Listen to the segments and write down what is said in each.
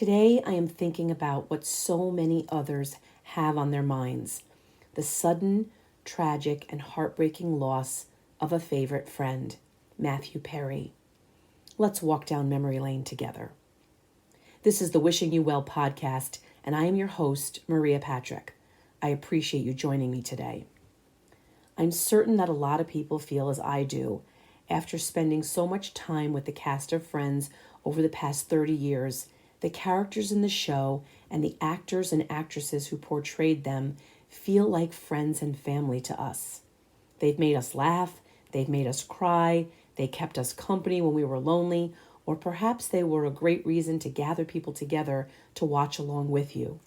Today I am thinking about what so many others have on their minds: the sudden, tragic, and heartbreaking loss of a favorite friend, Matthew Perry. Let's walk down memory lane together. This is the Wishing You Well podcast, and I am your host, Maria Patrick. I appreciate you joining me today. I'm certain that a lot of people feel as I do after spending so much time with the cast of Friends over the past 30 years. The characters in the show and the actors and actresses who portrayed them feel like friends and family to us. They've made us laugh, they've made us cry, they kept us company when we were lonely, or perhaps they were a great reason to gather people together to watch along with you.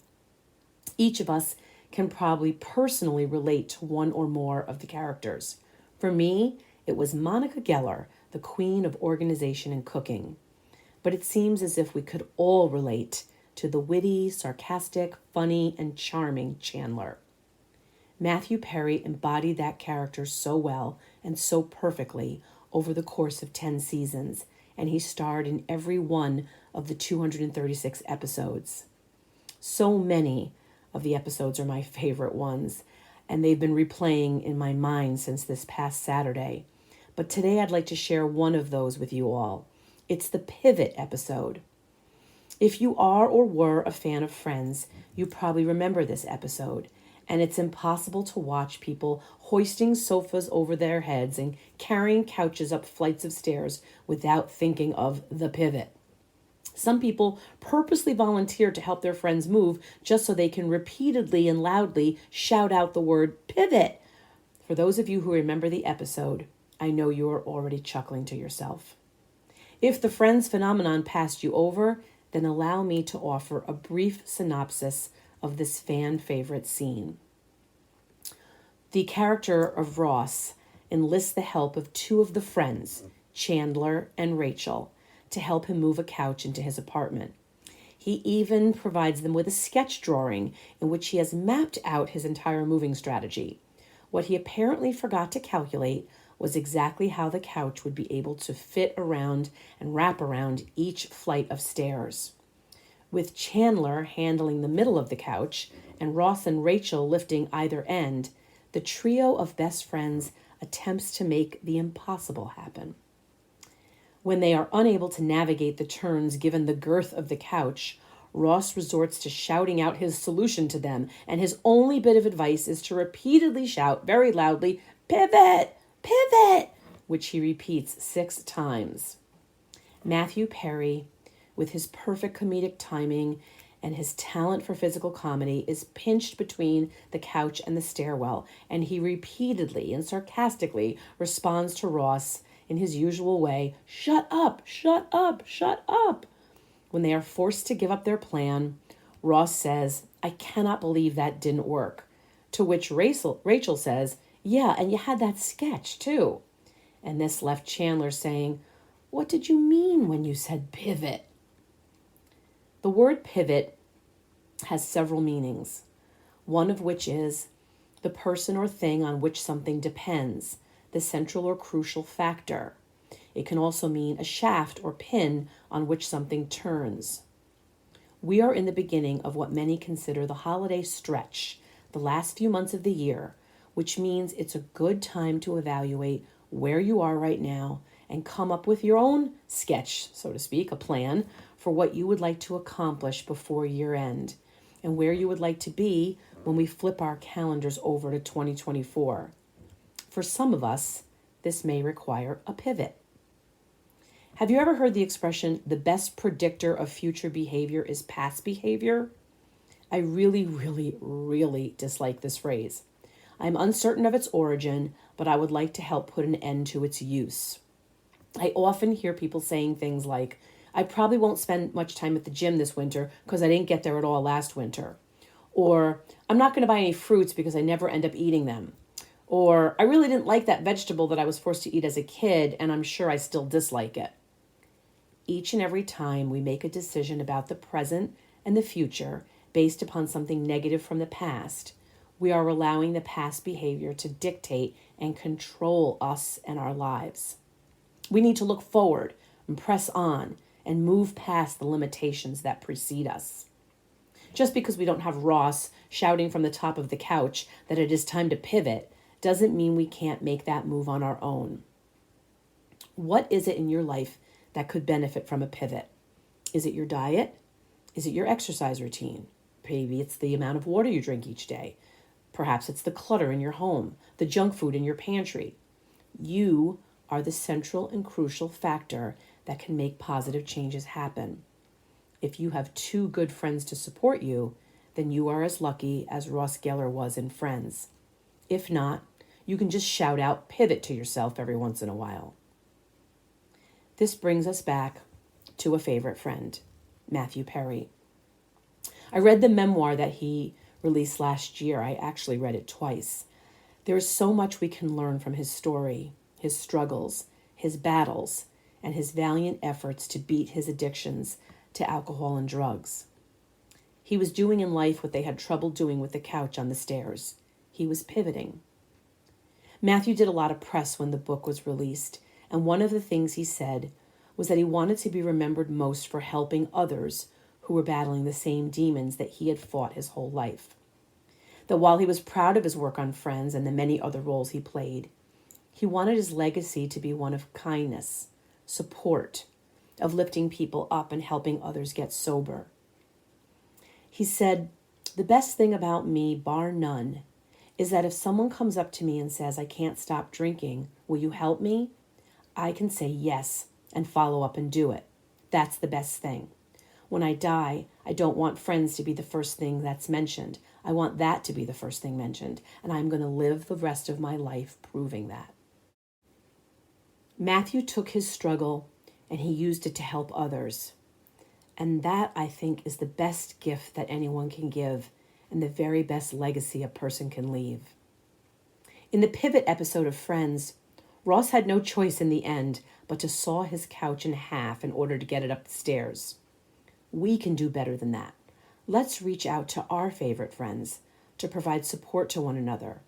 Each of us can probably personally relate to one or more of the characters. For me, it was Monica Geller, the queen of organization and cooking. But it seems as if we could all relate to the witty, sarcastic, funny, and charming Chandler. Matthew Perry embodied that character so well and so perfectly over the course of 10 seasons, and he starred in every one of the 236 episodes. So many of the episodes are my favorite ones, and they've been replaying in my mind since this past Saturday. But today I'd like to share one of those with you all. It's the Pivot episode. If you are or were a fan of Friends, you probably remember this episode. And it's impossible to watch people hoisting sofas over their heads and carrying couches up flights of stairs without thinking of the pivot. Some people purposely volunteer to help their friends move just so they can repeatedly and loudly shout out the word pivot. For those of you who remember the episode, I know you are already chuckling to yourself. If the Friends phenomenon passed you over, then allow me to offer a brief synopsis of this fan favorite scene. The character of Ross enlists the help of two of the friends, Chandler and Rachel, to help him move a couch into his apartment. He even provides them with a sketch drawing in which he has mapped out his entire moving strategy. What he apparently forgot to calculate was exactly how the couch would be able to fit around and wrap around each flight of stairs. With Chandler handling the middle of the couch and Ross and Rachel lifting either end, the trio of best friends attempts to make the impossible happen. When they are unable to navigate the turns given the girth of the couch, Ross resorts to shouting out his solution to them, and his only bit of advice is to repeatedly shout very loudly, "Pivot! Pivot!" which he repeats 6 times. Matthew Perry, with his perfect comedic timing and his talent for physical comedy, is pinched between the couch and the stairwell, and he repeatedly and sarcastically responds to Ross in his usual way, "Shut up, shut up, shut up." When they are forced to give up their plan, Ross says, "I cannot believe that didn't work." To which Rachel says, "Yeah, and you had that sketch too." And this left Chandler saying, "What did you mean when you said pivot?" The word pivot has several meanings, one of which is the person or thing on which something depends, the central or crucial factor. It can also mean a shaft or pin on which something turns. We are in the beginning of what many consider the holiday stretch, the last few months of the year, which means it's a good time to evaluate where you are right now and come up with your own sketch, so to speak, a plan for what you would like to accomplish before year end and where you would like to be when we flip our calendars over to 2024. For some of us, this may require a pivot. Have you ever heard the expression, the best predictor of future behavior is past behavior? I really, really, really dislike this phrase. I'm uncertain of its origin, but I would like to help put an end to its use. I often hear people saying things like, "I probably won't spend much time at the gym this winter because I didn't get there at all last winter." Or, "I'm not going to buy any fruits because I never end up eating them." Or, "I really didn't like that vegetable that I was forced to eat as a kid, and I'm sure I still dislike it." Each and every time we make a decision about the present and the future based upon something negative from the past, we are allowing the past behavior to dictate and control us and our lives. We need to look forward and press on and move past the limitations that precede us. Just because we don't have Ross shouting from the top of the couch that it is time to pivot doesn't mean we can't make that move on our own. What is it in your life that could benefit from a pivot? Is it your diet? Is it your exercise routine? Maybe it's the amount of water you drink each day. Perhaps it's the clutter in your home, the junk food in your pantry. You are the central and crucial factor that can make positive changes happen. If you have two good friends to support you, then you are as lucky as Ross Geller was in Friends. If not, you can just shout out pivot to yourself every once in a while. This brings us back to a favorite friend, Matthew Perry. I read the memoir that he released last year. I actually read it twice. There is so much we can learn from his story, his struggles, his battles, and his valiant efforts to beat his addictions to alcohol and drugs. He was doing in life what they had trouble doing with the couch on the stairs. He was pivoting. Matthew did a lot of press when the book was released, and one of the things he said was that he wanted to be remembered most for helping others who were battling the same demons that he had fought his whole life. That while he was proud of his work on Friends and the many other roles he played, he wanted his legacy to be one of kindness, support, of lifting people up and helping others get sober. He said, "The best thing about me, bar none, is that if someone comes up to me and says, 'I can't stop drinking, will you help me?' I can say yes and follow up and do it. That's the best thing. When I die, I don't want Friends to be the first thing that's mentioned. I want that to be the first thing mentioned, and I'm going to live the rest of my life proving that." Matthew took his struggle and he used it to help others. And that, I think, is the best gift that anyone can give and the very best legacy a person can leave. In the pivot episode of Friends, Ross had no choice in the end but to saw his couch in half in order to get it up the stairs. We can do better than that. Let's reach out to our favorite friends to provide support to one another.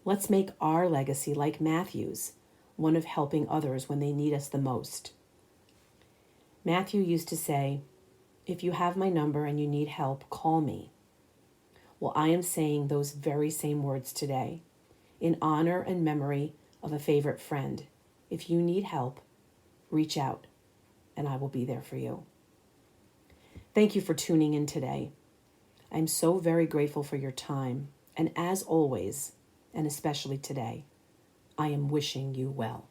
Let's make our legacy like Matthew's, one of helping others when they need us the most. Matthew used to say, "If you have my number and you need help, call me." Well, I am saying those very same words today in honor and memory of a favorite friend. If you need help, reach out and I will be there for you. Thank you for tuning in today. I'm so very grateful for your time. And as always, and especially today, I am wishing you well.